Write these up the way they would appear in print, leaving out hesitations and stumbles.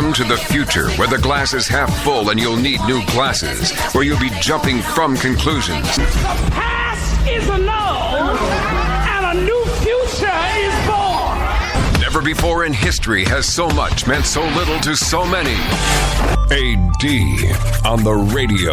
Welcome to the future, where the glass is half full and you'll need new glasses, where you'll be jumping from conclusions. The past is annulled, and a new future is born. Never before in history has so much meant so little to so many. AD on the radio.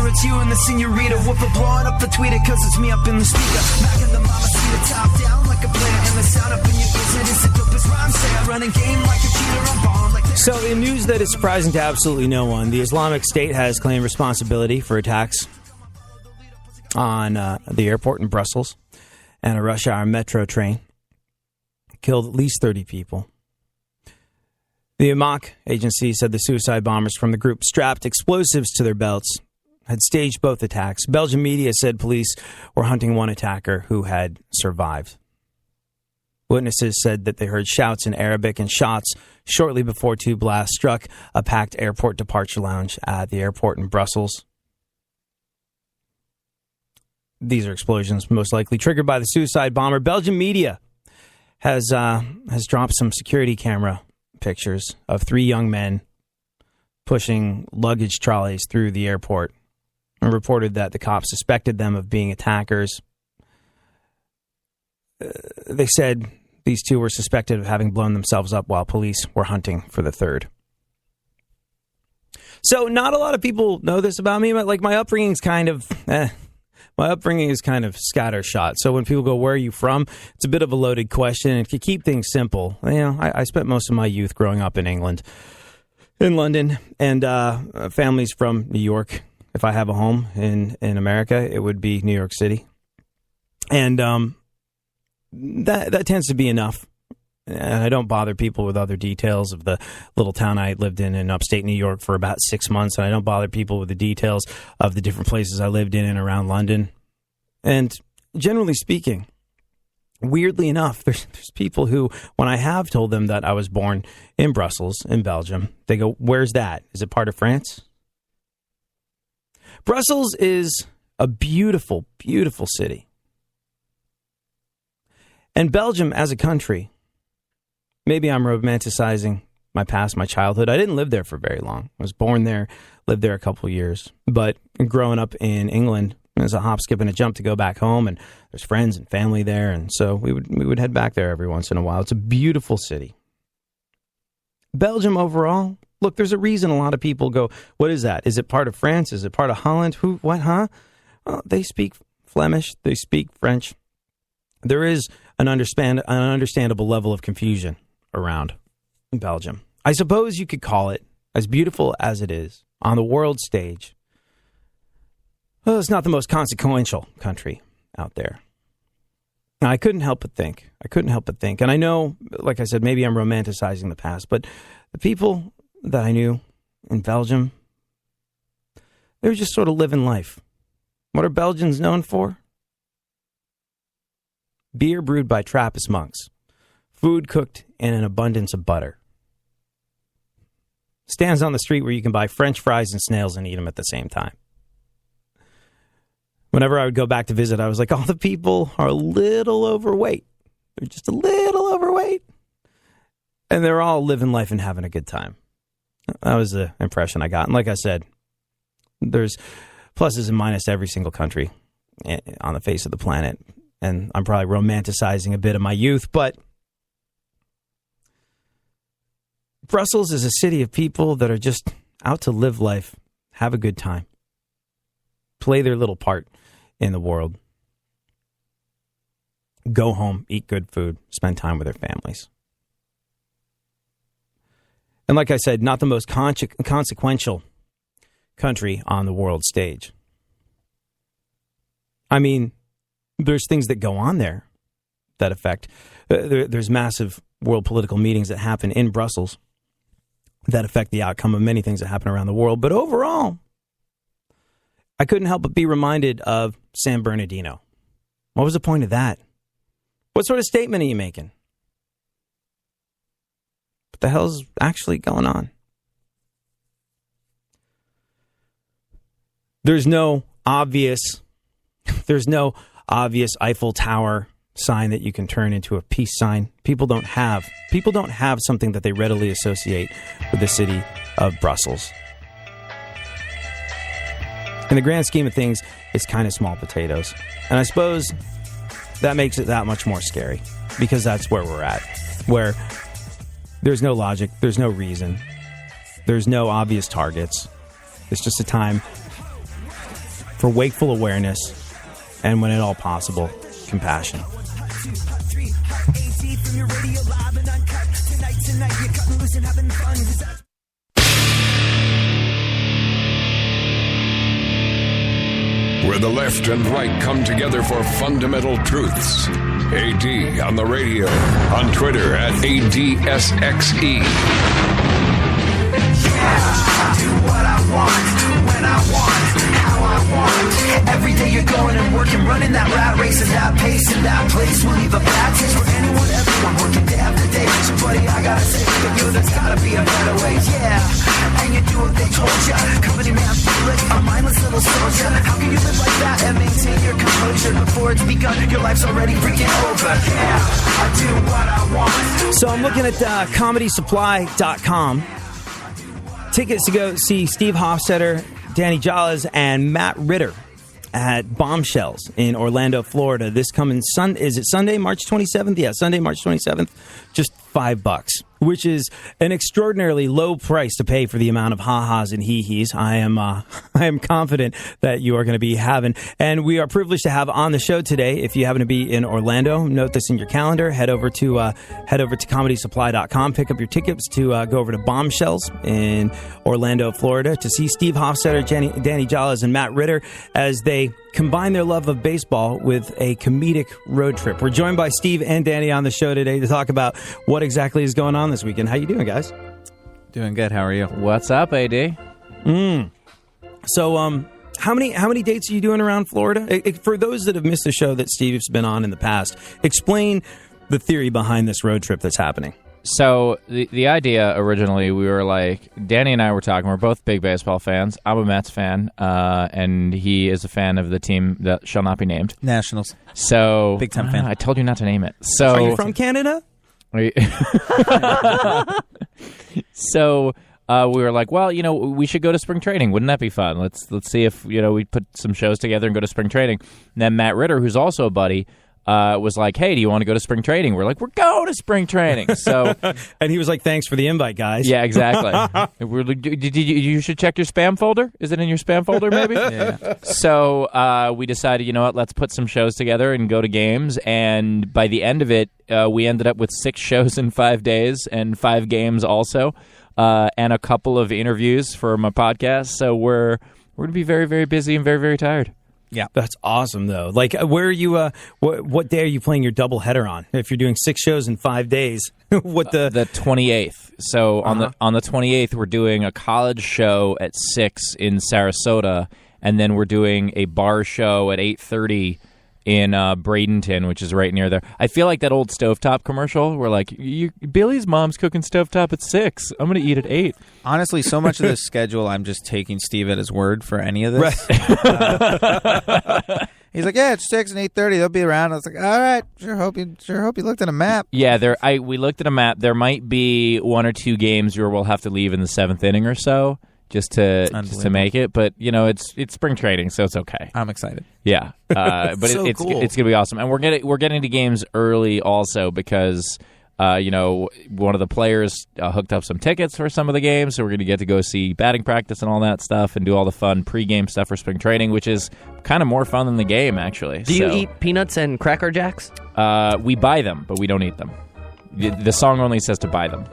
It's you and the senorita. Whoop a blowing up the tweeter, cause it's me up in the speaker. Back in the mama seat, top down like a player. And the sound up in your ears, it is the dopest rhyme. Say I run a game like a cheater, I'm bomb like this. So in news that is surprising to absolutely no one, the Islamic State has claimed responsibility for attacks on the airport in Brussels and a rush hour metro train. Killed at least 30 people. The Amaq agency said the suicide bombers from the group strapped explosives to their belts had staged both attacks. Belgian media said police were hunting one attacker who had survived. Witnesses said that they heard shouts in Arabic and shots shortly before two blasts struck a packed airport departure lounge at the airport in Brussels. These are explosions most likely triggered by the suicide bomber. Belgian media has dropped some security camera pictures of three young men pushing luggage trolleys through the airport and reported that the cops suspected them of being attackers. They said these two were suspected of having blown themselves up while police were hunting for the third. So not a lot of people know this about me. Like my upbringing is kind of scattershot. So when people go, "Where are you from?" It's a bit of a loaded question. And to keep things simple, I spent most of my youth growing up in England, in London, and families from New York. If I have a home in America, it would be New York City. And that tends to be enough. And I don't bother people with other details of the little town I lived in upstate New York for about 6 months. And I don't bother people with the details of the different places I lived in and around London. And generally speaking, weirdly enough, there's people who, when I have told them that I was born in Brussels, in Belgium, they go, "Where's that? Is it part of France?" Brussels is a beautiful, beautiful city. And Belgium as a country, maybe I'm romanticizing my past, my childhood. I didn't live there for very long. I was born there, lived there a couple of years. But growing up in England, there's a hop, skip, and a jump to go back home, and there's friends and family there, and so we would head back there every once in a while. It's a beautiful city. Belgium overall, look, there's a reason a lot of people go, "What is that? Is it part of France? Is it part of Holland? Who? What? Huh?" They speak Flemish. They speak French. There is an understandable level of confusion around Belgium. I suppose you could call it, as beautiful as it is, on the world stage, well, it's not the most consequential country out there. Now, I couldn't help but think. And I know, like I said, maybe I'm romanticizing the past, but the people that I knew in Belgium, they were just sort of living life. What are Belgians known for? Beer brewed by Trappist monks. Food cooked in an abundance of butter. Stands on the street where you can buy French fries and snails and eat them at the same time. Whenever I would go back to visit, I was like, all the people are a little overweight. They're just a little overweight. And they're all living life and having a good time. That was the impression I got. And like I said, there's pluses and minuses to every single country on the face of the planet. And I'm probably romanticizing a bit of my youth, but Brussels is a city of people that are just out to live life, have a good time, play their little part in the world, go home, eat good food, spend time with their families. And like I said, not the most consequential country on the world stage. I mean, there's things that go on there that affect. There's massive world political meetings that happen in Brussels that affect the outcome of many things that happen around the world. But overall, I couldn't help but be reminded of San Bernardino. What was the point of that? What sort of statement are you making? What the hell's actually going on? There's no obvious Eiffel Tower sign that you can turn into a peace sign. People don't have something that they readily associate with the city of Brussels. In the grand scheme of things, it's kind of small potatoes. And I suppose that makes it that much more scary, because that's where we're at, where there's no logic, there's no reason, there's no obvious targets. It's just a time for wakeful awareness, and when at all possible, compassion. Where the left and right come together for fundamental truths. AD on the radio, on Twitter at ADSXE. I do what I want, when I want, how I want. Every day you're going and working, running that rat race at that pace and that place will leave a bad taste for anyone, everyone working day after day. So buddy, I gotta say for you, there's gotta be a better way, yeah. And you do what they told ya, company man, feel it, a mindless little soldier. How can you live like that and maintain your composure before it's begun? Your life's already freaking over, yeah. I do what I want. So I'm looking at ComedySupply.com. Tickets to go see Steve Hofstetter, Danny Jolles, and Matt Ritter at Bombshells in Orlando, Florida. This coming is it Sunday, March 27th? Yeah, Sunday, March 27th. Just $5, which is an extraordinarily low price to pay for the amount of ha-has and hee-hees I am confident that you are going to be having. And we are privileged to have on the show today, if you happen to be in Orlando, note this in your calendar, head over to ComedySupply.com, pick up your tickets to go over to Bombshells in Orlando, Florida, to see Steve Hofstetter, Danny Jolles, and Matt Ritter as they combine their love of baseball with a comedic road trip. We're joined by Steve and Danny on the show today to talk about what exactly is going on this weekend. How you doing, guys? Doing good. How are you? What's up, AD? So, how many dates are you doing around Florida? For those that have missed the show that Steve's been on in the past, explain the theory behind this road trip that's happening. So the idea originally, we were like, Danny and I were talking. We're both big baseball fans. I'm a Mets fan, and he is a fan of the team that shall not be named. Nationals. So Big time fan. I told you not to name it. So Are you from Canada? So we were like, well, we should go to spring training. Wouldn't that be fun? Let's see if we put some shows together and go to spring training. And then Matt Ritter, who's also a buddy, was like, hey, do you want to go to spring training? We're like, we're going to spring training. So, and he was like, thanks for the invite, guys. Yeah, exactly. We're like, you should check your spam folder. Is it in your spam folder, maybe? Yeah. So we decided, you know what, let's put some shows together and go to games. And by the end of it, we ended up with 6 shows in 5 days and 5 games also, and a couple of interviews for my podcast. So we're going to be very, very busy and very, very tired. Yeah. That's awesome, though. Like, where are you, what day are you playing your doubleheader on? If you're doing 6 shows in 5 days, what the 28th. So on the 28th, we're doing a college show at 6 in Sarasota, and then we're doing a bar show at 8:30 in Bradenton, which is right near there. I feel like that old Stovetop commercial where, like, Billy's mom's cooking Stovetop at 6. I'm going to eat at 8. Honestly, so much of this schedule, I'm just taking Steve at his word for any of this. Right. He's like, yeah, it's 6 and 8:30. They'll be around. I was like, all right, sure hope you looked at a map. Yeah, we looked at a map. There might be 1 or 2 games where we'll have to leave in the 7th inning or so. Just to make it, but it's spring training, so it's okay. I'm excited. Yeah, but it's cool. It's gonna be awesome, and we're getting to games early also because one of the players hooked up some tickets for some of the games, so we're gonna get to go see batting practice and all that stuff, and do all the fun pregame stuff for spring training, which is kind of more fun than the game actually. Do you eat peanuts and Cracker Jacks? We buy them, but we don't eat them. The song only says to buy them.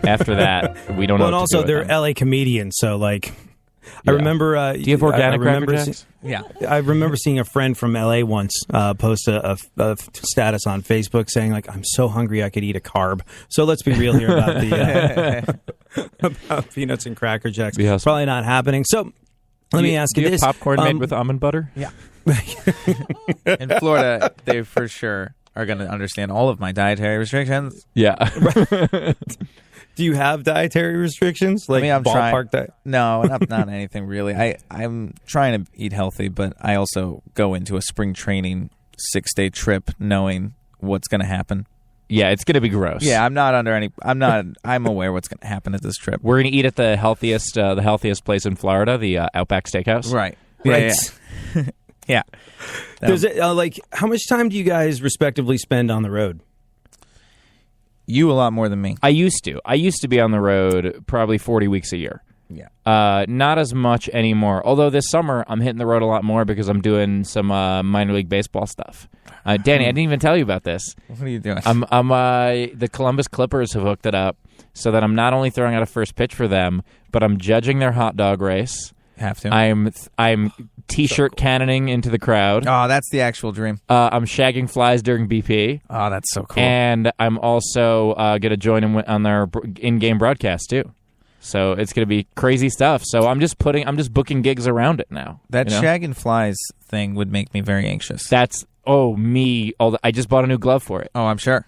After that, we don't know. Well, and also they're LA comedians, so like, I remember. Do you have organic Cracker Jacks? Yeah, I remember seeing a friend from LA once post a status on Facebook saying, like, I'm so hungry I could eat a carb. So let's be real here about the about peanuts and Cracker Jacks. Awesome. Probably not happening. So let me ask you this: have popcorn made with almond butter? Yeah. In Florida, they for sure are going to understand all of my dietary restrictions. Yeah. Do you have dietary restrictions? Like I'm ballpark trying. diet? No, not anything really. I'm trying to eat healthy, but I also go into a spring training 6-day trip knowing what's going to happen. Yeah, it's going to be gross. Yeah, I'm aware what's going to happen at this trip. We're going to eat at the healthiest place in Florida, the Outback Steakhouse. Right. Right. Yeah. Does it how much time do you guys respectively spend on the road? You a lot more than me. I used to be on the road probably 40 weeks a year. Yeah. Not as much anymore. Although this summer I'm hitting the road a lot more because I'm doing some minor league baseball stuff. Danny, I didn't even tell you about this. What are you doing? The Columbus Clippers have hooked it up so that I'm not only throwing out a first pitch for them, but I'm judging their hot dog race. Have to. I'm T-shirt cannoning into the crowd. Oh, that's the actual dream. I'm shagging flies during BP. Oh, that's so cool. And I'm also going to join them on their in-game broadcast too. So it's going to be crazy stuff. So I'm just booking gigs around it now. That shagging flies thing would make me very anxious. I just bought a new glove for it. Oh, I'm sure.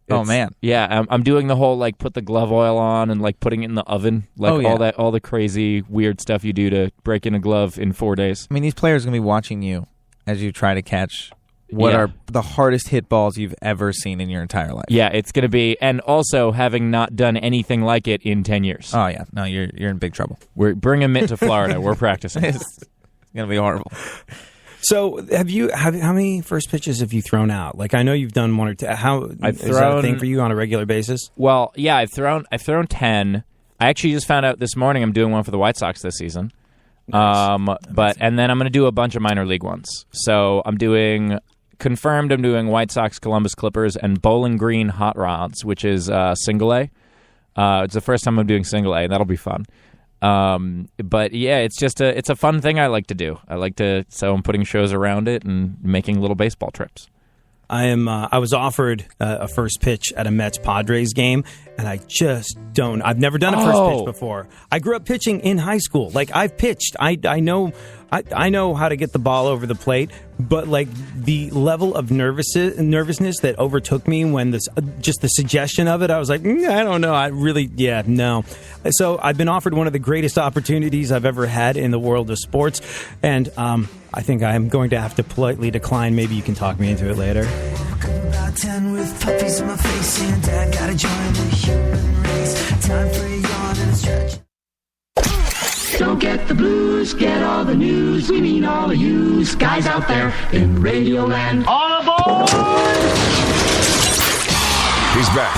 Man. Yeah, I'm doing the whole put the glove oil on and putting it in the oven, all the crazy weird stuff you do to break in a glove in 4 days. I mean, these players are going to be watching you as you try to catch what are the hardest hit balls you've ever seen in your entire life. Yeah, it's going to be, and also having not done anything like it in 10 years. Oh yeah, no, you're in big trouble. We're bringing Mitt to Florida. We're practicing. It's going to be horrible. So, how many first pitches have you thrown out? I know you've done one or two. Is that a thing for you on a regular basis? Well, yeah, I've thrown 10. I actually just found out this morning I'm doing one for the White Sox this season. Nice. And then I'm going to do a bunch of minor league ones. So I'm doing White Sox, Columbus Clippers, and Bowling Green Hot Rods, which is single A. It's the first time I'm doing single A, and that'll be fun. But yeah, it's a fun thing I like to do. So I'm putting shows around it and making little baseball trips. I was offered a first pitch at a Mets Padres game, and I just don't. I've never done a first pitch before. I grew up pitching in high school. I've pitched. I know how to get the ball over the plate, but the level of nervousness that overtook me when just the suggestion of it, I was like, I don't know. No. So I've been offered one of the greatest opportunities I've ever had in the world of sports, and I think I'm going to have to politely decline. Maybe you can talk me into it later. About 10 with puppies in my face, and Dad gotta join the human race. Time for a yawn and a stretch. Don't get the blues, get all the news. We mean all of you guys out there in Radioland. All aboard! He's back.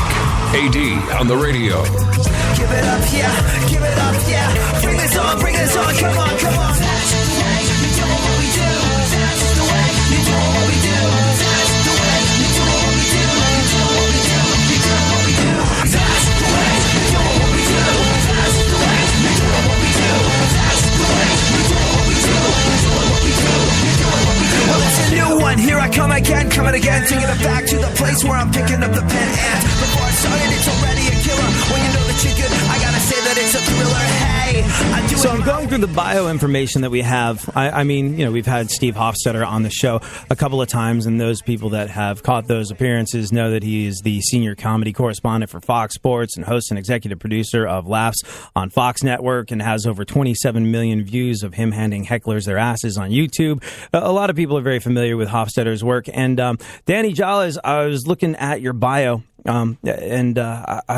AD on the radio. Give it up, yeah. Give it up, yeah. Bring this on, come on, come on. That's the way you do what we do. That's the way you do what we do. That's the way you do what we do. You do what we do. You do what we do. That's the way you do what we do. That's the way you do what we do. That's the way you do what we do. You do what we do. You do what we do. Well, it's a new one. Here I come again, coming again, taking it back to the place where I'm picking up the pen. And before I started, it's already a killer. When you know that you're good, I gotta say that it's a thriller. Hey, so I'm going through the bio information that we have. I mean, we've had Steve Hofstetter on the show a couple of times, and those people that have caught those appearances know that he is the senior comedy correspondent for Fox Sports and host and executive producer of Laughs on Fox Network, and has over 27 million views of him handing hecklers their asses on YouTube. A lot of people are very familiar with Hofstetter's work. And Danny Jolles, I was looking at your bio. I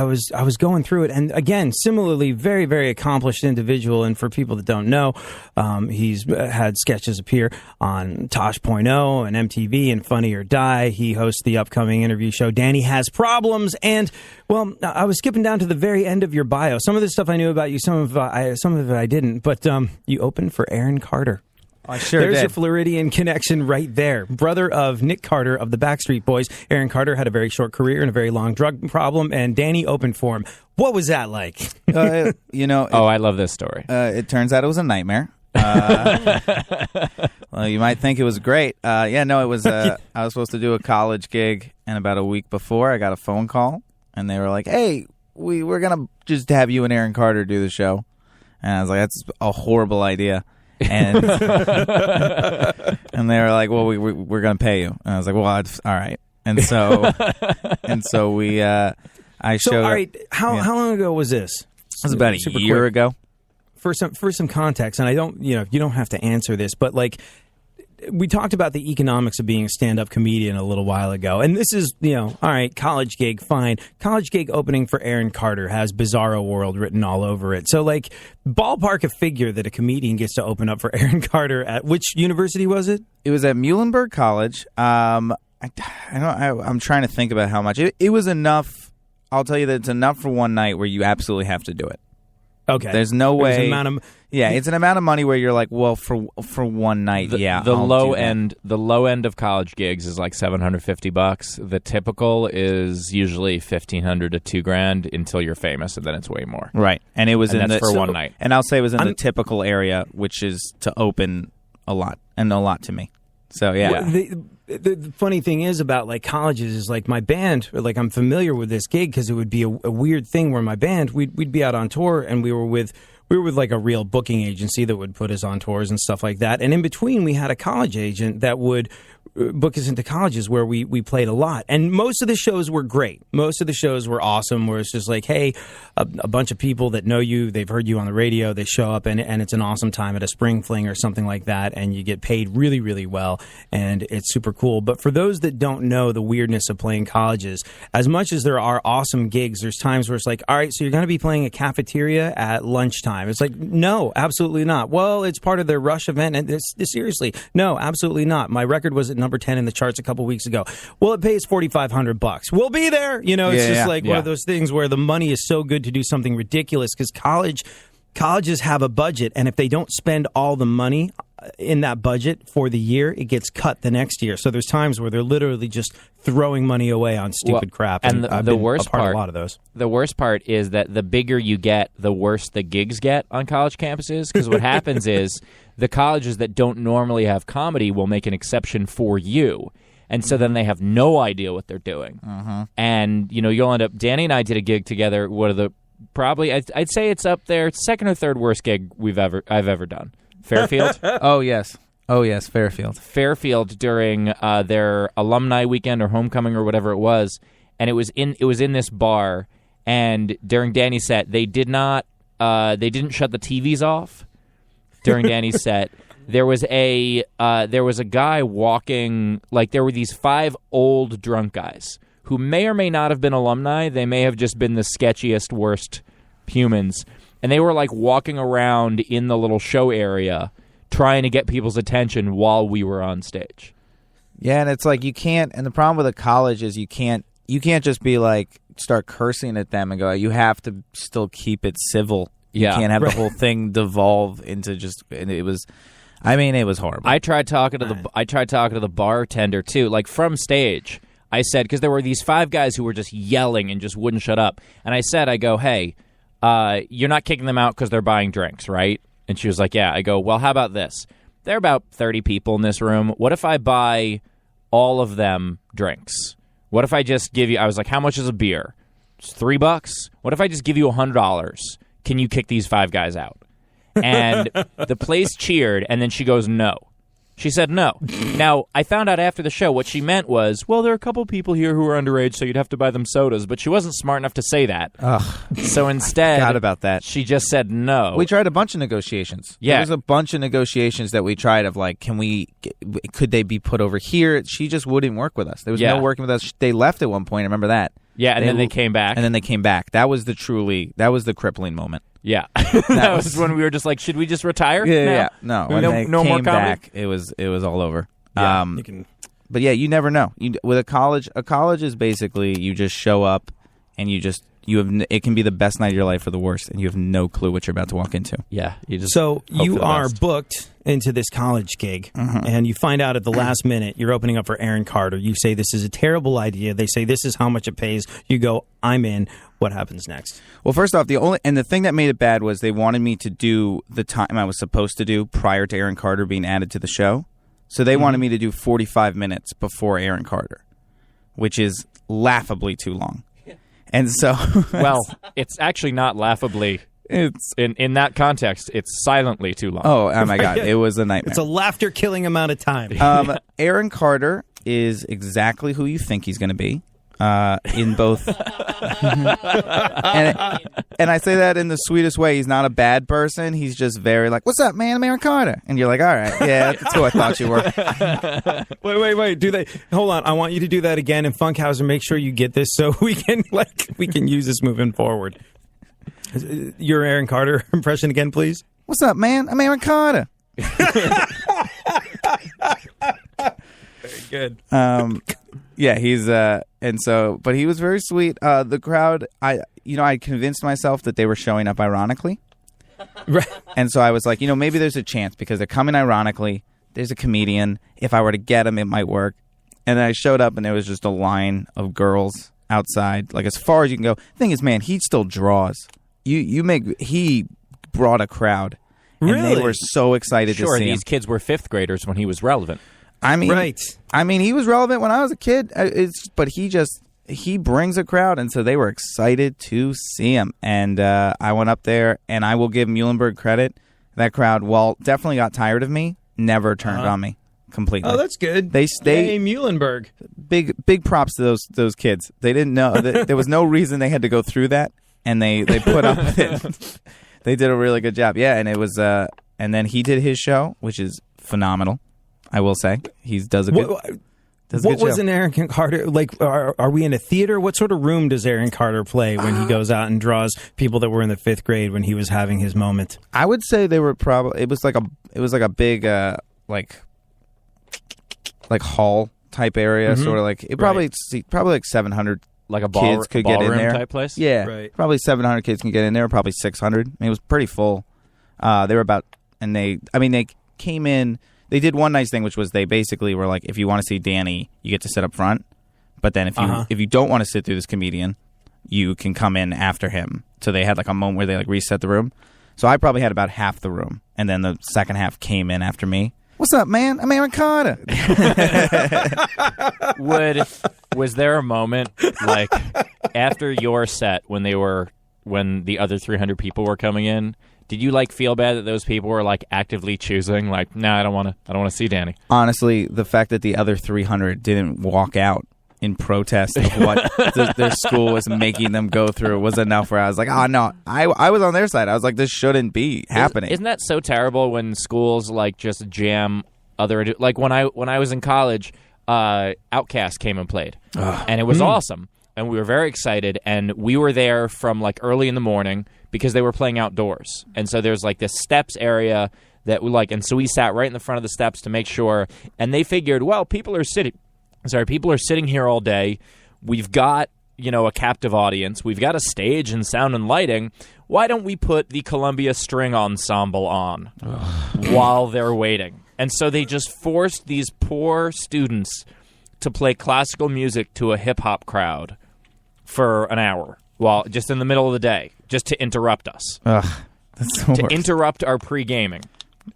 was going through it, and again, similarly, very, very accomplished individual. And for people that don't know, he's had sketches appear on Tosh.0 and MTV and Funny or Die. He hosts the upcoming interview show Danny Has Problems. And well, I was skipping down to the very end of your bio. Some of the stuff I knew about you, some of it I didn't. But you opened for Aaron Carter. I sure There's did. a Floridian connection right there. Brother of Nick Carter of the Backstreet Boys. Aaron Carter had a very short career and a very long drug problem, and Danny opened for him. What was that like? I love this story. It turns out it was a nightmare. Well, you might think it was great. It was. I was supposed to do a college gig, and about a week before, I got a phone call, and they were like, "Hey, we're gonna just have you and Aaron Carter do the show," and I was like, "That's a horrible idea." And and they were like, "Well, we're going to pay you." And I was like, "Well, all right." and so we I So, showed. all right, how long ago was this? It was about a Super year quick. ago. For some context, and I don't, you don't have to answer this, but like, we talked about the economics of being a stand-up comedian a little while ago, and this is, all right, college gig, fine. College gig opening for Aaron Carter has Bizarro World written all over it. So, like, ballpark a figure that a comedian gets to open up for Aaron Carter at which university was it? It was at Muhlenberg College. I'm trying to think about how much. It was enough. I'll tell you that it's enough for one night where you absolutely have to do it. Okay. There's no way. There's an amount of, it's an amount of money where you're like, well, for one night, The I'll low do that. end, the low end of college gigs is like $750. The typical is usually $1,500 to $2,000 until you're famous, and then it's way more. Right, and it was And in that's the for one night. And I'll say it was in the typical area, which is to open a lot to me. So yeah. The funny thing is about like colleges is like my band, like I'm familiar with this gig because it would be a weird thing where my band we'd be out on tour and we were with like a real booking agency that would put us on tours and stuff like that, and in between we had a college agent that would book us into colleges where we played a lot, and most of the shows were great. Most of the shows were awesome, where it's just like, hey, a bunch of people that know you, they've heard you on the radio, they show up, and it's an awesome time at a spring fling or something like that, and you get paid really, really well, and it's super cool. But for those that don't know the weirdness of playing colleges, as much as there are awesome gigs, there's times where it's like, all right, so you're going to be playing a cafeteria at lunchtime. It's like, no, absolutely not. Well, it's part of their Rush event, and seriously, no, absolutely not. My record was at number 10 in the charts a couple weeks ago. Well, it pays $4,500. We'll be there. It's just like one of those things where the money is so good to do something ridiculous because colleges have a budget, and if they don't spend all the money in that budget for the year, it gets cut the next year. So there's times where they're literally just throwing money away on stupid crap. And I've the been worst a part part, of a lot of those. The worst part is that the bigger you get, the worse the gigs get on college campuses. Because what happens is the colleges that don't normally have comedy will make an exception for you. And so then they have no idea what they're doing. And, you'll end up... Danny and I did a gig together. What are the... Probably... I'd say it's up there. It's second or third worst gig I've ever done. Fairfield? Oh yes, Fairfield. Fairfield during their alumni weekend or homecoming or whatever it was, and it was in this bar. And during Danny's set, they didn't shut the TVs off. During Danny's set, there was a guy walking, like there were these 5 old drunk guys who may or may not have been alumni. They may have just been the sketchiest, worst humans. And they were like walking around in the little show area trying to get people's attention while we were on stage. Yeah, and it's like you can't, and the problem with a college is you can't just be like start cursing at them and go, you have to still keep it civil. You can't have the whole thing devolve into just, and it was horrible. I tried talking to the bartender too, like from stage. I said, because there were these 5 guys who were just yelling and just wouldn't shut up. And I go, hey, you're not kicking them out because they're buying drinks, right? And she was like, yeah. I go, well, how about this? There are about 30 people in this room. What if I buy all of them drinks? What if I just give you, I was like, how much is a beer? It's $3. What if I just give you $100? Can you kick these 5 guys out? And the place cheered, and then she goes, no. She said no. Now, I found out after the show what she meant was, well, there are a couple people here who are underage, so you'd have to buy them sodas. But she wasn't smart enough to say that. Ugh. So instead, I forgot about that. She just said no. We tried a bunch of negotiations. Yeah. There was a bunch of negotiations that we tried of like, could they be put over here? She just wouldn't work with us. There was no working with us. They left at one point. I remember that. Yeah, and then they came back. And then they came back. That was the crippling moment. Yeah. that was when we were just like, should we just retire? Yeah. No. When they no came more comedy? back, it was all over. Yeah, But yeah, you never know. With a college is basically you just show up and it can be the best night of your life or the worst, and you have no clue what you're about to walk into. Yeah. So you are booked into this college gig, and you find out at the last minute you're opening up for Aaron Carter. You say this is a terrible idea. They say this is how much it pays. You go, I'm in. What happens next? Well, first off, the thing that made it bad was they wanted me to do the time I was supposed to do prior to Aaron Carter being added to the show. So they wanted me to do 45 minutes before Aaron Carter, which is laughably too long. And so, well, it's actually not laughably. It's in that context, it's silently too long. Oh my God, it was a nightmare. It's a laughter-killing amount of time. Aaron Carter is exactly who you think he's going to be. In both, and I say that in the sweetest way. He's not a bad person. He's just very like, "What's up, man? I'm Aaron Carter," and you're like, "All right, yeah, that's who I thought you were." Wait. Do they? Hold on. I want you to do that again. And Funkhauser, make sure you get this so we can use this moving forward. Your Aaron Carter impression again, please. What's up, man? I'm Aaron Carter. Very good. Yeah, he's but he was very sweet. The crowd, I convinced myself that they were showing up ironically. Right. And so I was like, maybe there's a chance because they're coming ironically. There's a comedian. If I were to get him, it might work. And then I showed up and there was just a line of girls outside, like as far as you can go. Thing is, man, he still draws. He brought a crowd. And Really? they were so excited to see him. These kids were 5th graders when he was relevant. I mean, Right. I mean, he was relevant when I was a kid. But he brings a crowd, and so they were excited to see him. And I went up there, and I will give Muhlenberg credit. That crowd, while definitely got tired of me, never turned on me completely. Oh, that's good. They Hey, Muhlenberg. big props to those kids. They didn't know there was no reason they had to go through that, and they put up with it. They did a really good job. Yeah, and it was and then he did his show, which is phenomenal. I will say he does a good. What was an Aaron Carter like? Are we in a theater? What sort of room does Aaron Carter play when he goes out and draws people that were in the 5th grade when he was having his moment? I would say they were probably. It was like a big like hall type area, sort of like it probably like 700 Like a kids could get in there. type place? Yeah, Right. Probably 700 kids can get in there. Probably 600. I mean, it was pretty full. They were about, and they came in. They did one nice thing, which was they basically were like, if you want to see Danny, you get to sit up front. But then if you don't want to sit through this comedian, you can come in after him. So they had like a moment where they like reset the room. So I probably had about half the room, and then the second half came in after me. What's up, man? I'm Aaron Carter. Was there a moment like after your set when the other 300 people were coming in? Did you like feel bad that those people were like actively choosing like, no, I don't want to see Danny? Honestly, the fact that the other 300 didn't walk out in protest of what their school was making them go through was enough where I was like, oh, no. I was on their side. I was like, this shouldn't be happening. Isn't that so terrible when schools like just jam other... Like when I was in college, Outkast came and played. And it was awesome. And we were very excited. And we were there from like early in the morning because they were playing outdoors. And so there's like this steps area that we like... And so we sat right in the front of the steps to make sure. And they figured, well, people are sitting here all day. We've got, a captive audience. We've got a stage and sound and lighting. Why don't we put the Columbia String Ensemble on while they're waiting? And so they just forced these poor students to play classical music to a hip-hop crowd for an hour, while just in the middle of the day, just to interrupt us. Ugh, that's the worst. Interrupt our pre-gaming.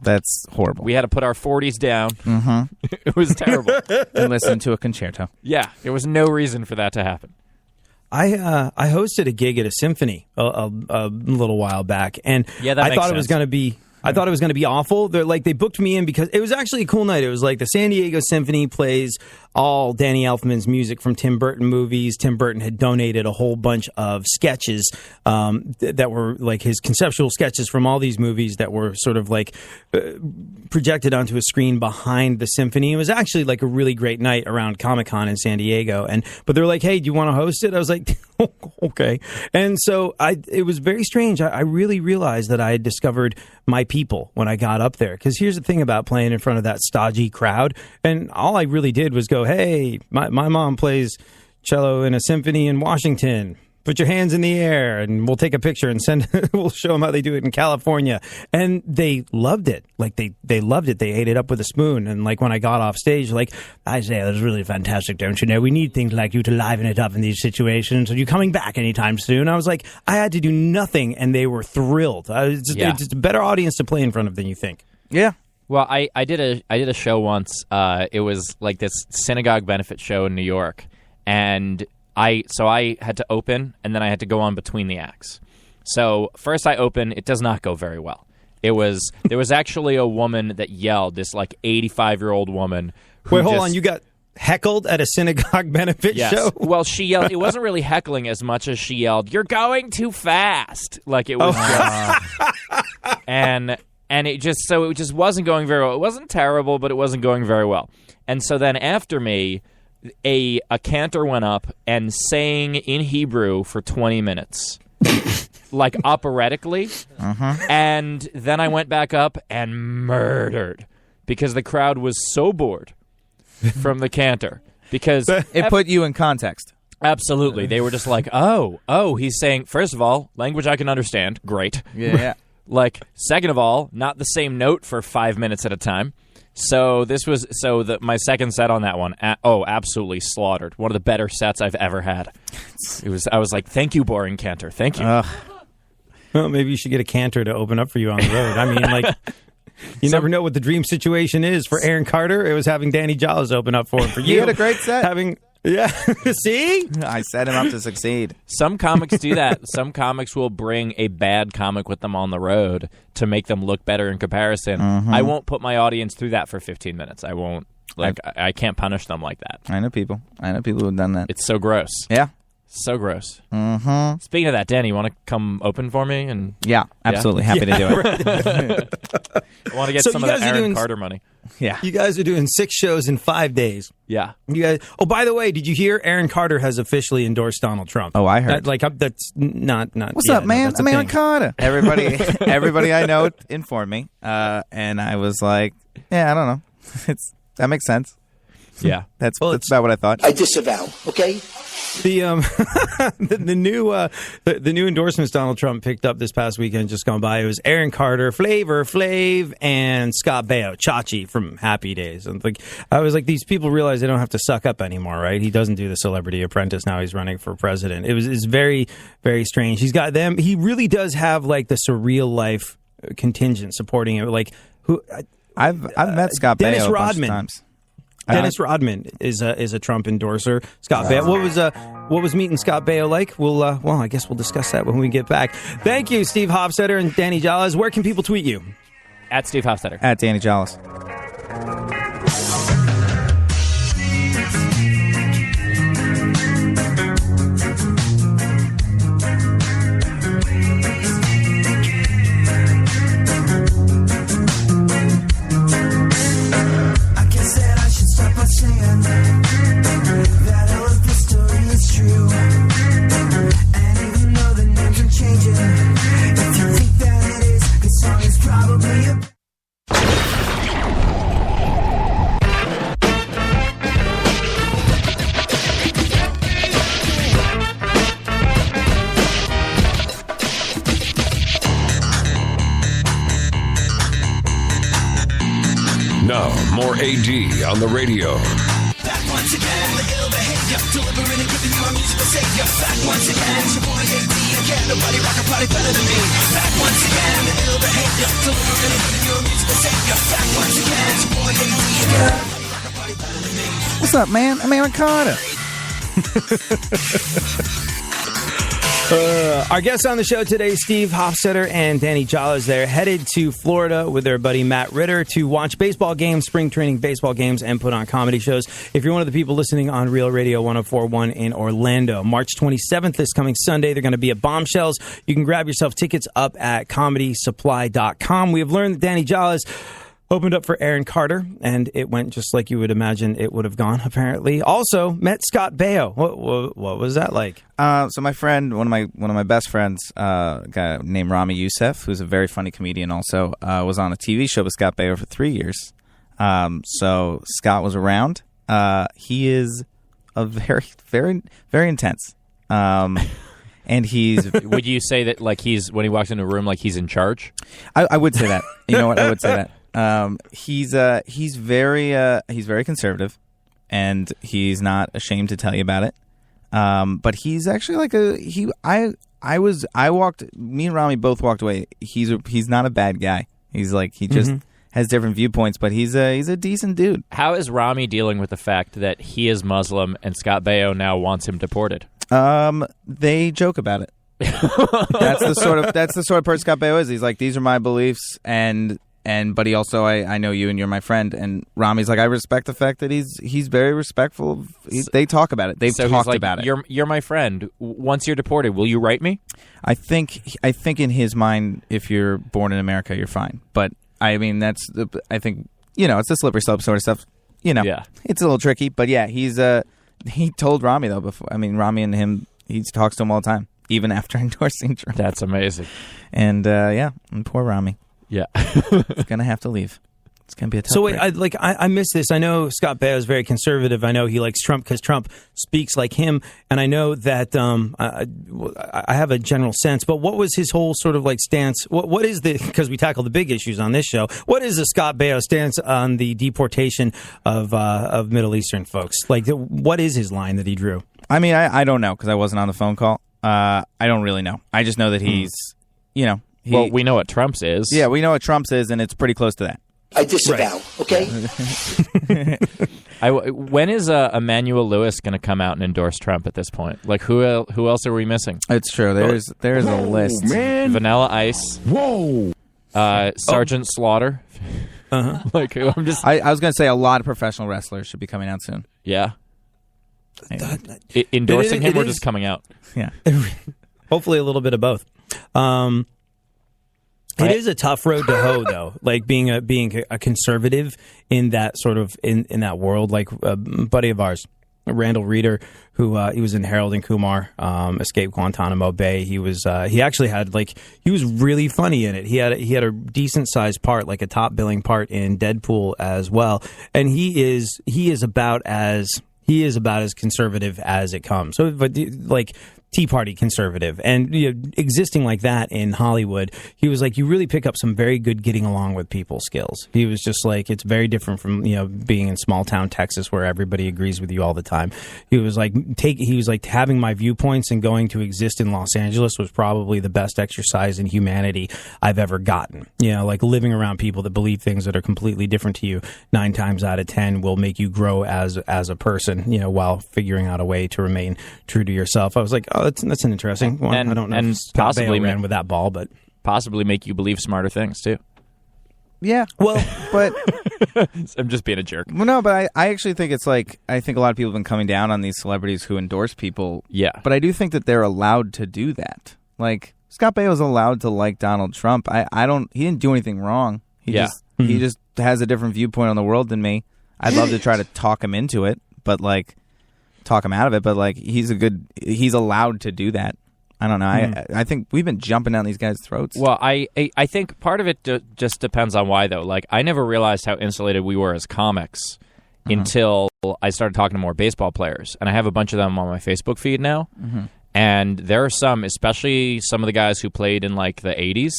That's horrible. We had to put our 40s down. Mm-hmm. It was terrible. And listen to a concerto. Yeah, there was no reason for that to happen. I hosted a gig at a symphony a little while back, and Yeah, that I makes thought it was sense. going to be. I thought it was going to be awful. They booked me in because it was actually a cool night. It was like the San Diego Symphony plays all Danny Elfman's music from Tim Burton movies. Tim Burton had donated a whole bunch of sketches that were like his conceptual sketches from all these movies that were sort of like projected onto a screen behind the symphony. It was actually like a really great night around Comic-Con in San Diego. But they're like, hey, do you want to host it? I was like, okay. And so it was very strange. I really realized that I had discovered my people when I got up there. Because here's the thing about playing in front of that stodgy crowd. And all I really did was go, hey, my mom plays cello in a symphony in Washington. Put your hands in the air and we'll take a picture and we'll show them how they do it in California. And they loved it. Like they loved it. They ate it up with a spoon. And like when I got off stage, like, I say, it was really fantastic, don't you know? We need things like you to liven it up in these situations. Are you coming back anytime soon? I was like, I had to do nothing and they were thrilled. It's just a better audience to play in front of than you think. Yeah. Well, I did a show once. It was like this synagogue benefit show in New York. And I had to open, and then I had to go on between the acts. So first I open, it does not go very well. There was actually a woman that yelled, this like 85-year-old woman. Wait, hold on. You got heckled at a synagogue benefit Yes. show? Well, she yelled. It wasn't really heckling as much as she yelled, "You're going too fast!" Like it was just, and it just wasn't going very well. It wasn't terrible, but it wasn't going very well. And so then after me, a cantor went up and sang in Hebrew for 20 minutes. Like operatically. And then I went back up and murdered because the crowd was so bored from the cantor. Because It put you in context. absolutely, they were just like, oh, he's saying, first of all, language I can understand. Great. Yeah. Like, second of all, not the same note for 5 minutes at a time. So my second set on that one, absolutely slaughtered. One of the better sets I've ever had. I was like, thank you, boring cantor. Thank you. Well, maybe you should get a cantor to open up for you on the road. I mean, like, you never know what the dream situation is. For Aaron Carter, it was having Danny Jolles open up for him. For you, He had a great set. See? I set him up to succeed. Some comics do that. Some comics will bring a bad comic with them on the road to make them look better in comparison. I won't put my audience through that for 15 minutes. I won't. Like, I can't punish them like that. I know people who have done that. It's so gross. Yeah. So gross. Speaking of that, Danny, you want to come open for me? And Yeah, absolutely. Happy to do it. I want to get So some you of that guys are Aaron doing- Carter money. Yeah. You guys are doing 6 shows in 5 days. Yeah. You guys. Oh, by the way, did you hear Aaron Carter has officially endorsed Donald Trump? Oh, I heard. That's not. What's yeah, up, no, man? that's a I'm Aaron thing. Carter. Everybody I know informed me, and I was like, yeah, I don't know. That makes sense. Yeah. That's about what I thought. I disavow, okay? The the new endorsements Donald Trump picked up this past weekend, just gone by. It was Aaron Carter, Flavor Flav, and Scott Baio, Chachi from Happy Days. And I was like, these people realize they don't have to suck up anymore, right? He doesn't do the Celebrity Apprentice now. He's running for president. It's very, very strange. He's got them. He really does have like the surreal life contingent supporting him. Like who? I've met Scott Dennis Baio a bunch Rodman. of times. Dennis Rodman is a Trump endorser. Scott Baio. What was meeting Scott Baio like? I guess we'll discuss that when we get back. Thank you, Steve Hofstetter and Danny Jolles. Where can people tweet you? At Steve Hofstetter. At Danny Jolles. I guess that I should start by saying that all of this story is true. And even though the names are changing, if you think that it is, this song is probably a Now, more AD on the radio. back once again. The ill behavior, delivering and giving you a musical savior. Back once again, it's your boy AD again. Nobody rock a party better than me. Back once again, the ill behavior, delivering and giving you a musical savior. Back once again, it's your boy AD again. Nobody rock a party better than me. What's up, man? I'm Aaron Carter. Our guests on the show today, Steve Hofstetter and Danny Jolles. They're headed to Florida with their buddy Matt Ritter to watch baseball games, spring training baseball games, and put on comedy shows. If you're one of the people listening on Real Radio 104.1 in Orlando, March 27th, this coming Sunday, they're going to be at Bombshells. You can grab yourself tickets up at comedysupply.com. We have learned that Danny Jolles opened up for Aaron Carter, and it went just like you would imagine it would have gone, apparently. Also, met Scott Baio. What was that like? So my friend, one of my best friends, a guy named Rami Youssef, who's a very funny comedian also, was on a TV show with Scott Baio for 3 years. So Scott was around. He is a very, very, very intense. And he's... Would you say that like when he walks into a room like he's in charge? I would say that. You know what? I would say that. He's very conservative, and he's not ashamed to tell you about it. But he's actually like me and Rami both walked away. He's not a bad guy. He's like, he just has different viewpoints, but he's a decent dude. How is Rami dealing with the fact that he is Muslim and Scott Baio now wants him deported? They joke about it. That's the sort of person Scott Baio is. He's like, these are my beliefs, and but he also, I know you and you're my friend, and Rami's like, I respect the fact that he's very respectful. They talk about it. They've talked about it. You're my friend. Once you're deported, will you write me? I think in his mind, if you're born in America, you're fine. But I mean, I think, it's a slippery slope sort of stuff. Yeah. It's a little tricky. But yeah, he told Rami though before. I mean, Rami and him, he talks to him all the time, even after endorsing Trump. That's amazing. And and poor Rami. Yeah. He's gonna have to leave. It's gonna be a tough. So wait, break. I missed this. I know Scott Baio is very conservative. I know he likes Trump because Trump speaks like him, and I know that I have a general sense. But what was his whole sort of like stance? What is the, because we tackle the big issues on this show? What is the Scott Baio stance on the deportation of Middle Eastern folks? Like, what is his line that he drew? I mean, I don't know because I wasn't on the phone call. I don't really know. I just know that he's, well, we know what Trump's is. Yeah, we know what Trump's is, and it's pretty close to that. I disavow, okay? When is Emmanuel Lewis going to come out and endorse Trump at this point? Like, who else are we missing? It's true. There's a list. Man. Vanilla Ice. Whoa. Sergeant Slaughter. Uh-huh. Like, I'm just... I was going to say a lot of professional wrestlers should be coming out soon. Yeah. Endorsing him or is, just coming out? Yeah. Hopefully a little bit of both. It is a tough road to hoe, though. Like being a conservative in that sort of in that world. Like a buddy of ours, Randall Reeder, who he was in Harold and Kumar, escaped Guantanamo Bay. He was he actually had he was really funny in it. He had a decent sized part, like a top billing part in Deadpool as well. And he is about as conservative as it comes. So, but like Tea Party conservative, and existing like that in Hollywood, he was like, you really pick up some very good getting along with people skills. He was just like, it's very different from being in small town Texas where everybody agrees with you all the time. He was like having my viewpoints and going to exist in Los Angeles was probably the best exercise in humanity I've ever gotten. Like living around people that believe things that are completely different to you 9 times out of 10 will make you grow as a person, while figuring out a way to remain true to yourself. I was like, oh, that's an interesting one. I don't know if Scott Baio ran with that ball, but possibly make you believe smarter things too. Yeah, well, but I'm just being a jerk. Well, no, but I actually think it's like, I think a lot of people have been coming down on these celebrities who endorse people. Yeah, but I do think that they're allowed to do that. Like Scott Baio is allowed to like Donald Trump. He didn't do anything wrong. He just has a different viewpoint on the world than me. I'd love to try to talk him into it, but talk him out of it, but he's allowed to do that. I don't know. I think we've been jumping down these guys' throats. Well, I think part of it just depends on why, though. Like, I never realized how insulated we were as comics until I started talking to more baseball players, and I have a bunch of them on my Facebook feed now. And there are some, especially some of the guys who played in like the 80s,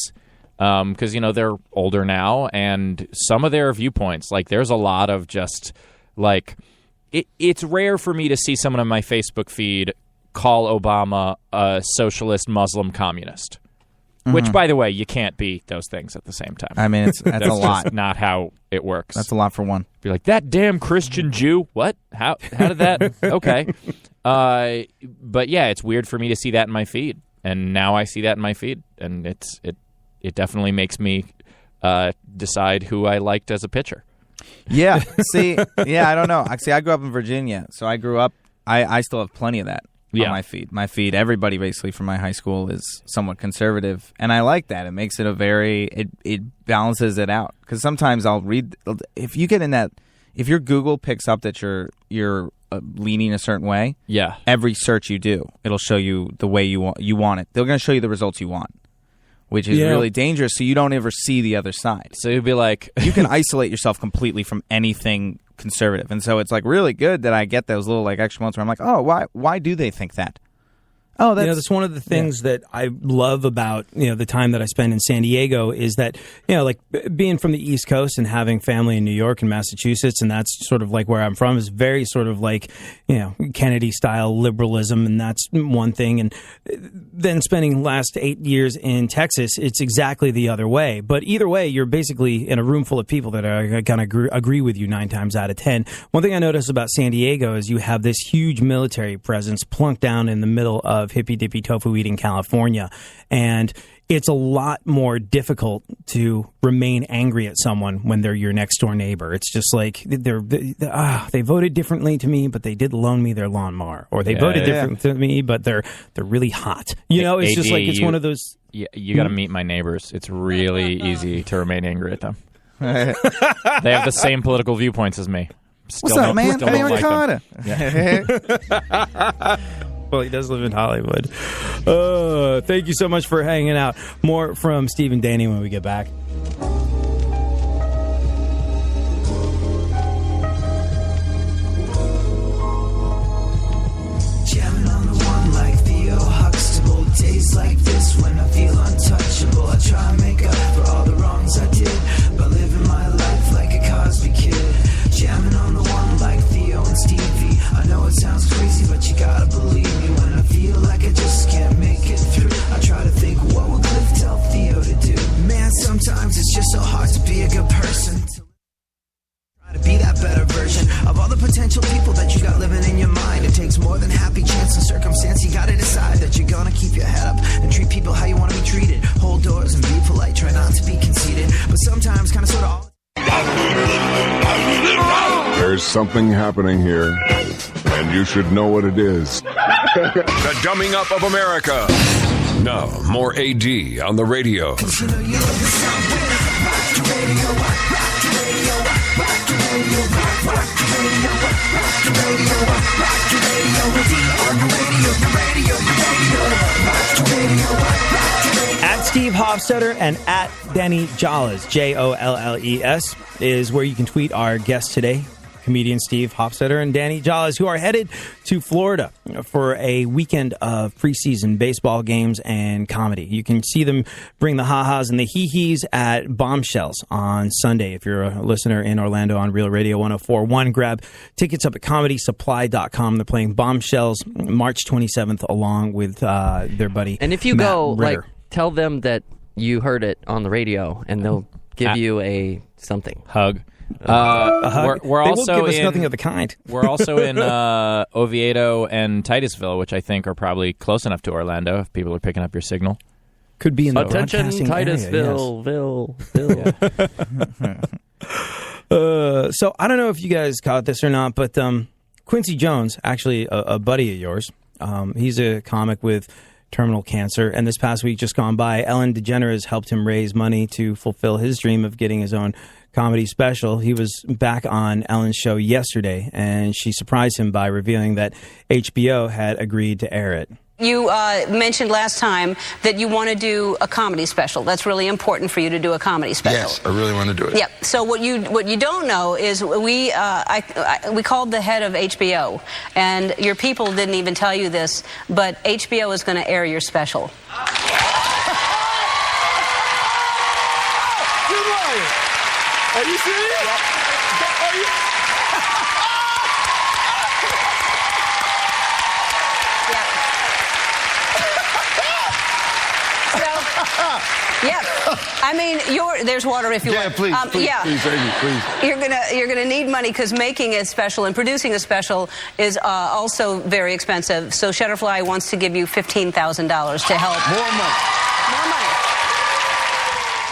because they're older now, and some of their viewpoints, like there's a lot of just like. It's rare for me to see someone on my Facebook feed call Obama a socialist Muslim communist, which, by the way, you can't be those things at the same time. I mean, that's a lot. Just not how it works. That's a lot for one. Be like, that damn Christian Jew. What? How did that? Okay. But yeah, it's weird for me to see that in my feed, and now I see that in my feed, and it definitely makes me decide who I liked as a pitcher. Yeah. See, I don't know. I grew up in Virginia, so I grew up. I still have plenty of that on my feed. My feed, everybody basically from my high school is somewhat conservative, and I like that. It makes it it balances it out, because sometimes I'll read, if you get in that, if your Google picks up that you're leaning a certain way, every search you do, it'll show you the way you want it. They're going to show you the results you want, which is really dangerous, so you don't ever see the other side. So you'd be like... you can isolate yourself completely from anything conservative. And so it's like really good that I get those little like extra moments where I'm like, oh, why do they think that? Oh, that's one of the things that I love about the time that I spend in San Diego is that like being from the East Coast and having family in New York and Massachusetts, and that's sort of like where I'm from, is very sort of like Kennedy style liberalism, and that's one thing. And then spending last 8 years in Texas, it's exactly the other way. But either way, you're basically in a room full of people that are kind of agree with you 9 times out of 10. One thing I noticed about San Diego is you have this huge military presence plunked down in the middle of hippy dippy tofu eating California, and it's a lot more difficult to remain angry at someone when they're your next door neighbor. It's just like they voted differently to me, but they did loan me their lawnmower, or they voted different to me, but they're really hot. It's just like it's one of those. Yeah, you got to meet my neighbors. It's really easy to remain angry at them. They have the same political viewpoints as me. What's up, man? Still Hey, don't like Ricardo. Well, he does live in Hollywood. Thank you so much for hanging out. More from Steve and Danny when we get back. Jamming on the one like Theo Huxtable. Days like this when I feel untouchable. I try and make up for all the wrongs I did by living my life like a Cosby kid. Jamming on the one like Theo and Stevie. I know it sounds crazy, but you gotta believe me. When I feel like I just can't make it through, I try to think, what would Cliff tell Theo to do? Man, sometimes it's just so hard to be a good person. Try to be that better version of all the potential people that you got living in your mind. It takes more than happy chance and circumstance. You gotta decide that you're gonna keep your head up and treat people how you want to be treated. Hold doors and be polite. Try not to be conceited, but sometimes kind of sort of all. There's something happening here, and you should know what it is. The Dumbing Up of America. Now, more AD on the radio. At Steve Hofstetter and at Danny Jolles, Jolles, is where you can tweet our guests today, comedian Steve Hofstetter and Danny Jolles, who are headed to Florida for a weekend of preseason baseball games and comedy. You can see them bring the ha-has and the hee-hees at Bombshells on Sunday. If you're a listener in Orlando on Real Radio 104.1, grab tickets up at comedysupply.com. They're playing Bombshells March 27th along with their buddy And if you Matt go, Ritter. tell them that you heard it on the radio, and they'll give you a something. Hug. We're We're they also will give us in, nothing of the kind. We're also in Oviedo and Titusville, which I think are probably close enough to Orlando if people are picking up your signal. Could be in the Attention, broadcasting Titusville, area, yes. So I don't know if you guys caught this or not, but Quincy Jones, actually a buddy of yours, he's a comic with terminal cancer, and this past week just gone by, Ellen DeGeneres helped him raise money to fulfill his dream of getting his own comedy special. He was back on Ellen's show yesterday, and she surprised him by revealing that HBO had agreed to air it. You mentioned last time that you want to do a comedy special. That's really important for you to do a comedy special. Yes, I really want to do it. Yep. So what you don't know is we called the head of HBO, and your people didn't even tell you this, but HBO is going to air your special. Are you serious? Yep. Are you? Yeah. I mean, there's water if you want. Please, please, yeah. please. You're gonna need money because making a special and producing a special is also very expensive. So Shutterfly wants to give you $15,000 to help. More money.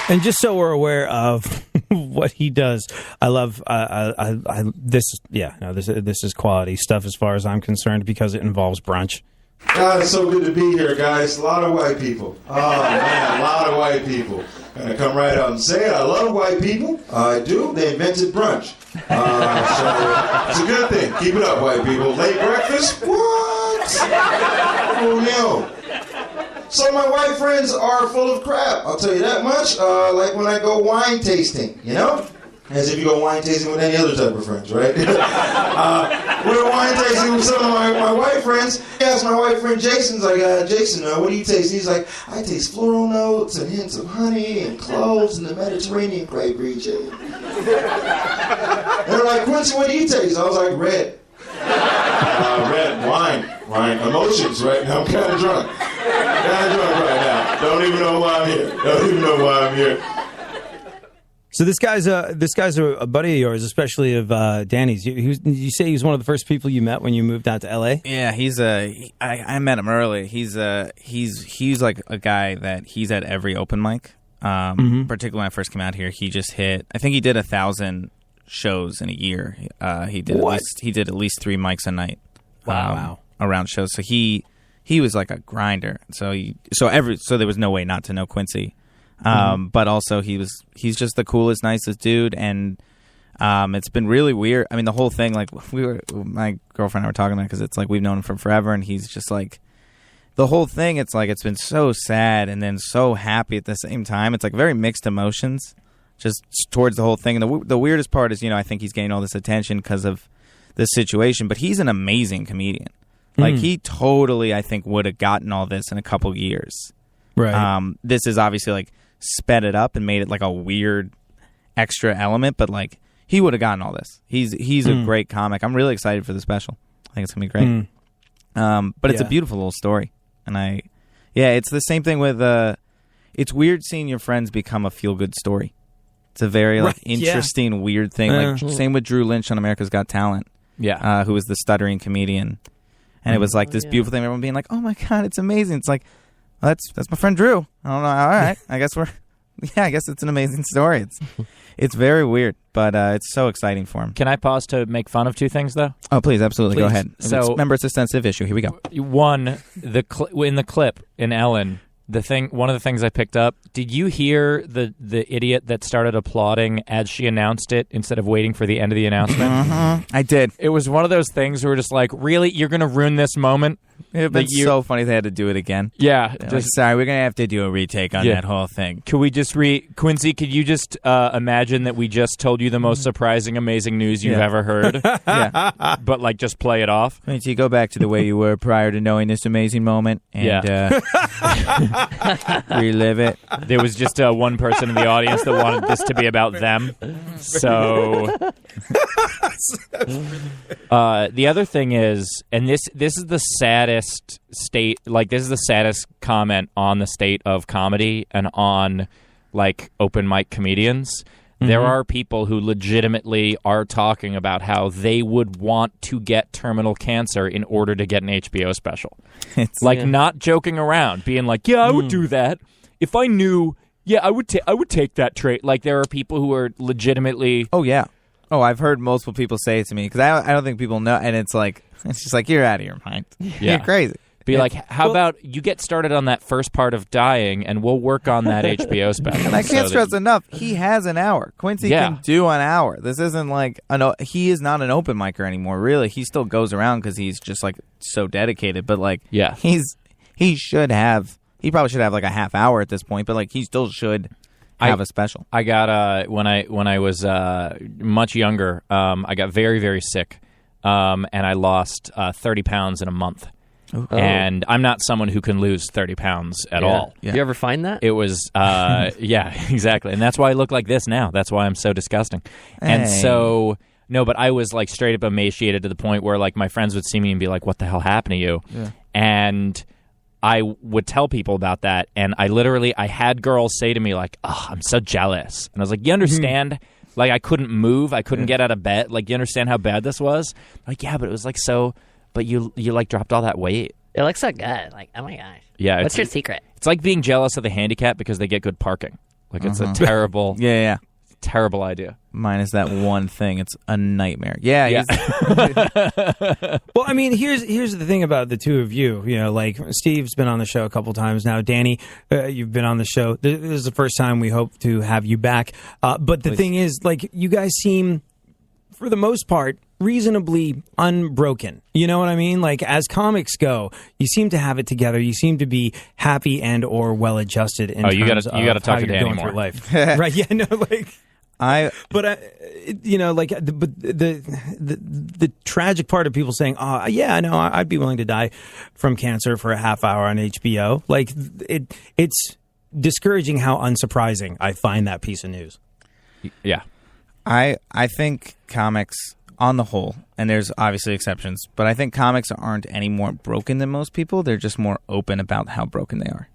And just so we're aware of what he does, I love this. Yeah, no, this is quality stuff as far as I'm concerned because it involves brunch. God, it's so good to be here, guys. A lot of white people. Oh, man, a lot of white people. Gonna come right out and say it. I love white people. I do. They invented brunch. So it's a good thing. Keep it up, white people. Late breakfast? What? Oh, no. So my white friends are full of crap. I'll tell you that much. Like when I go wine tasting, you know? As if you go wine tasting with any other type of friends, right? We're wine tasting with some of my white friends. I asked my white friend Jason, like, Jason, what do you taste? He's like, I taste floral notes and hints of honey and cloves and the Mediterranean grape region. And they're like, Quincy, what do you taste? I was like, red. Red, wine, emotions, right? Now I'm kind of drunk. Right now. Don't even know why I'm here. So this guy's a buddy of yours, especially of Danny's. You say he was one of the first people you met when you moved out to L.A.? Yeah, I met him early. He's like a guy that he's at every open mic. Particularly when I first came out here, he just hit. I think he did 1,000 shows in a year. He did at least 3 mics a night. Wow. Around shows. So he was like a grinder. So there was no way not to know Quincy. But also he's just the coolest, nicest dude, and it's been really weird. I mean, the whole thing, like my girlfriend and I were talking about, because it's like we've known him for forever, and he's just like, the whole thing. It's like it's been so sad and then so happy at the same time. It's like very mixed emotions, just towards the whole thing. And the weirdest part is, I think he's getting all this attention because of this situation, but he's an amazing comedian. Like he totally, I think, would have gotten all this in a couple years. Right. This is obviously like sped it up and made it like a weird extra element, but like he would have gotten all this. He's a great comic. I'm really excited for the special. I think it's gonna be great. But it's a beautiful little story, and it's the same thing with it's weird seeing your friends become a feel good story. It's a very interesting, weird thing. Like same with Drew Lynch on America's Got Talent. Yeah, who was the stuttering comedian, and it was like this beautiful thing. Everyone being like, "Oh my god, it's amazing!" It's like, well, that's my friend Drew. I don't know. All right, I guess it's an amazing story. It's very weird, but it's so exciting for him. Can I pause to make fun of 2 things, though? Oh, please, absolutely. Go ahead. So, remember, it's a sensitive issue. Here we go. One, in the clip in Ellen, one of the things I picked up. Did you hear the idiot that started applauding as she announced it instead of waiting for the end of the announcement? I did. It was one of those things where we're just like, really, you're going to ruin this moment? It would have been so funny if they had to do it again. Yeah. Sorry, we're going to have to do a retake on that whole thing. Could we just Quincy, could you just imagine that we just told you the most surprising, amazing news you've ever heard? But like just play it off? Quincy, go back to the way you were prior to knowing this amazing moment and relive it. There was just one person in the audience that wanted this to be about them. So the other thing is, and this is the saddest state, like this is the saddest comment on the state of comedy and on like open mic comedians. There are people who legitimately are talking about how they would want to get terminal cancer in order to get an HBO special. It's not joking around, being like, yeah, I would do that if I knew. Yeah, I would take that trait. Like there are people who are legitimately. Oh yeah. Oh, I've heard multiple people say it to me because I don't think people know, and it's just like you're out of your mind. Yeah. You're crazy. Be like, how about you get started on that first part of dying, and we'll work on that HBO special. And I can't stress enough, he has an hour. Quincy can do an hour. This isn't like he is not an open micer anymore. Really, he still goes around because he's just like so dedicated. But like, he probably should have like a half hour at this point. But like, he still should have a special. I got when I was much younger, I got very, very sick, and I lost 30 pounds in a month. Oh. And I'm not someone who can lose 30 pounds at all. Yeah. You ever find that? It was, yeah, exactly. And that's why I look like this now. That's why I'm so disgusting. Hey. And so, no, but I was like straight up emaciated to the point where like my friends would see me and be like, what the hell happened to you? Yeah. And I would tell people about that. And I had girls say to me like, oh, I'm so jealous. And I was like, you understand? Like I couldn't move. I couldn't get out of bed. Like, you understand how bad this was? Like, yeah, but it was like so... But you like dropped all that weight. It looks so good. Like, oh my gosh. Yeah. What's your secret? It's like being jealous of the handicap because they get good parking. Like it's a terrible, terrible idea. Minus that one thing, it's a nightmare. Yeah. Well, I mean, here's the thing about the two of you. You know, like Steve's been on the show a couple times now. Danny, you've been on the show. This is the first time we hope to have you back. But the thing is, like, you guys seem, for the most part, reasonably unbroken. You know what I mean? Like, as comics go, you seem to have it together. You seem to be happy and or well adjused in terms you gotta of talk how to you're Danny going more. through life. Right? Yeah. No. Like. You know, like the tragic part of people saying, "Oh, yeah, I know, I'd be willing to die from cancer for a half hour on HBO." Like, it's discouraging how unsurprising I find that piece of news. Yeah. I think comics, on the whole, and there's obviously exceptions, but I think comics aren't any more broken than most people. They're just more open about how broken they are.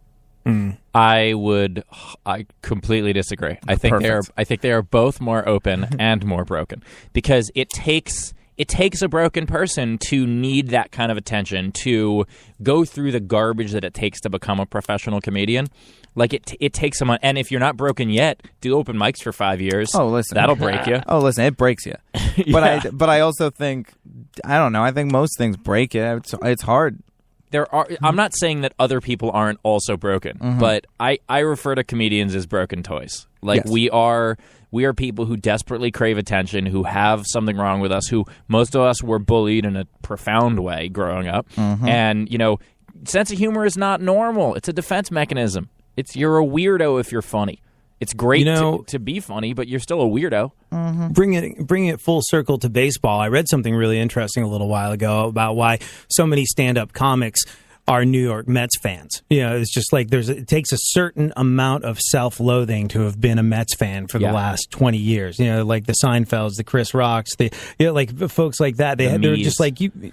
I completely disagree. I think they are both more open and more broken, because it takes a broken person to need that kind of attention, to go through the garbage that it takes to become a professional comedian. Like, it takes someone, and if you're not broken yet, do open mics for 5 years. Oh, listen. That'll break you. Oh, listen, it breaks you. But I also think, I don't know, I think most things break you. It's hard. I'm not saying that other people aren't also broken, but I refer to comedians as broken toys. Like, yes. we are people who desperately crave attention, who have something wrong with us, who most of us were bullied in a profound way growing up. And, sense of humor is not normal. It's a defense mechanism. You're a weirdo if you're funny. It's great to be funny, but you're still a weirdo. Bringing it full circle to baseball, I read something really interesting a little while ago about why so many stand-up comics are New York Mets fans. It's just like it takes a certain amount of self-loathing to have been a Mets fan for the last 20 years. Like the Seinfelds, the Chris Rocks, like folks like that. They were just like they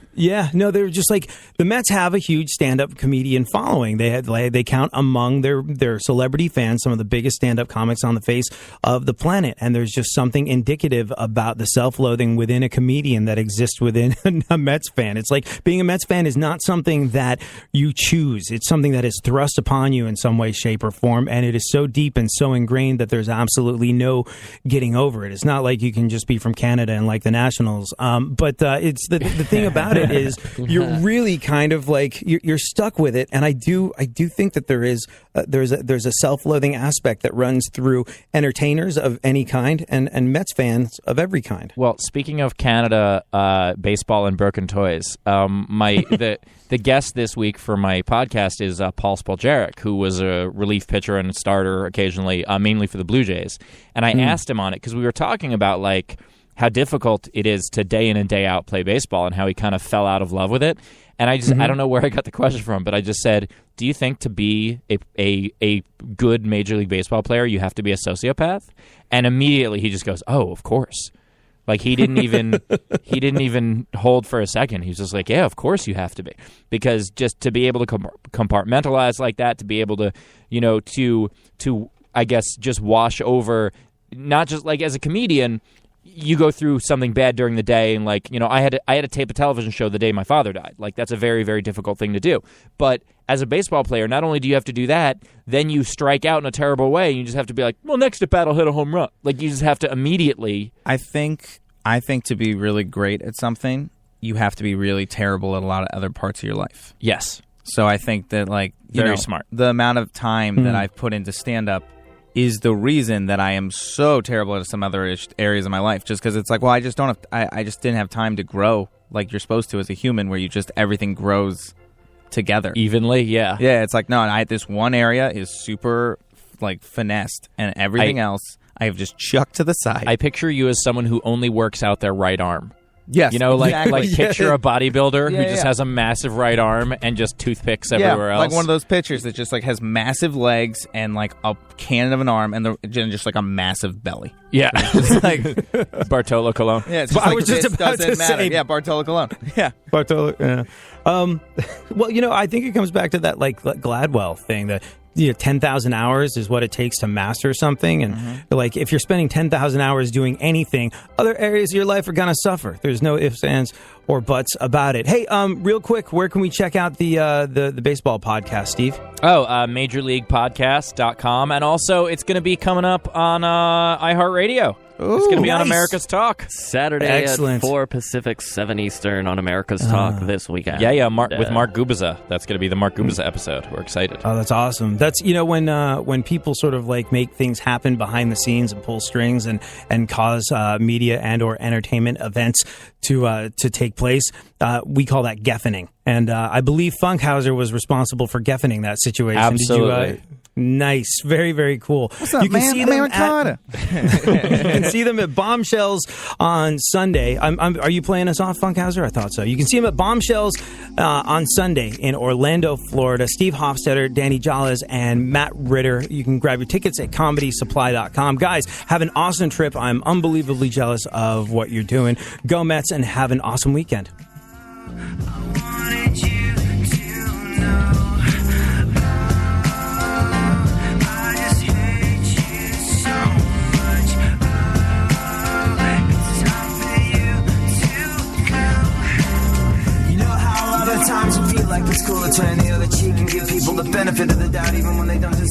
were just like, the Mets have a huge stand-up comedian following. They count among their celebrity fans some of the biggest stand-up comics on the face of the planet. And there's just something indicative about the self-loathing within a comedian that exists within a Mets fan. It's like being a Mets fan is not something that you choose. It's something that is thrust upon you in some way, shape, or form, and it is so deep and so ingrained that there's absolutely no getting over it. It's not like you can just be from Canada and like the Nationals, but it's the thing about it is you're really kind of like you're stuck with it, and I do think that there's a self-loathing aspect that runs through entertainers of any kind and Mets fans of every kind. Well, speaking of Canada, baseball and broken toys, the guest this week for my podcast is Paul Spoljaric, who was a relief pitcher and starter occasionally, mainly for the Blue Jays. And I asked him on it because we were talking about like how difficult it is to day in and day out play baseball and how he kind of fell out of love with it. And I don't know where I got the question from, but I just said, do you think to be a good Major League Baseball player, you have to be a sociopath? And immediately he just goes, oh, of course. Like he didn't even hold for a second. He was just like, yeah, of course you have to be. Because just to be able to compartmentalize like that, to be able to, to I guess just wash over, not just like as a comedian, you go through something bad during the day and like, I had to tape a television show the day my father died. Like that's a very, very difficult thing to do. But as a baseball player, not only do you have to do that, then you strike out in a terrible way. And you just have to be like, well, next at bat, I'll hit a home run. Like you just have to immediately. I think to be really great at something, you have to be really terrible at a lot of other parts of your life. Yes. So I think that like, very smart. The amount of time that I've put into stand-up is the reason that I am so terrible at some other areas of my life. Just because it's like, well, I just didn't have time to grow like you're supposed to as a human, where everything grows together evenly. Yeah, it's like, no, this one area is super like finessed, and everything else I have just chucked to the side. I picture you as someone who only works out their right arm. Yes, like picture a bodybuilder who just has a massive right arm and just toothpicks everywhere else. Like one of those pitchers that just like has massive legs and like a cannon of an arm and just like a massive belly. Yeah, it's like Bartolo Colon. Yeah, it's just I was just about to say, yeah, Bartolo Colon. Yeah, Bartolo. Yeah. Well, I think it comes back to that like Gladwell thing that. 10,000 hours is what it takes to master something. And like, if you're spending 10,000 hours doing anything, other areas of your life are going to suffer. There's no ifs, ands, or buts about it. Hey, real quick, where can we check out the baseball podcast, Steve? MajorLeaguePodcast.com. And also, it's going to be coming up on iHeartRadio. Ooh, it's going to be on America's Talk. Saturday at 4 Pacific, 7 Eastern on America's Talk this weekend. Yeah, with Mark Gubiza. That's going to be the Mark Gubiza episode. We're excited. Oh, that's awesome. That's, when people sort of like make things happen behind the scenes and pull strings and cause media and or entertainment events to take place, we call that Geffening. And I believe Funkhauser was responsible for Geffening that situation. Absolutely. Nice. Very, very cool. What's up, man? I'm Aaron Carter. You can see them at Bombshells on Sunday. Are you playing us off, Funkhauser? I thought so. You can see them at Bombshells on Sunday in Orlando, Florida. Steve Hofstetter, Danny Jolles, and Matt Ritter. You can grab your tickets at ComedySupply.com. Guys, have an awesome trip. I'm unbelievably jealous of what you're doing. Go Mets and have an awesome weekend.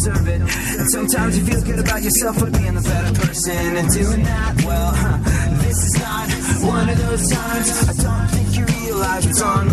deserve it. And sometimes you feel good about yourself for being a better person. And doing that, well, this is not one of those times. I don't think you realize it's on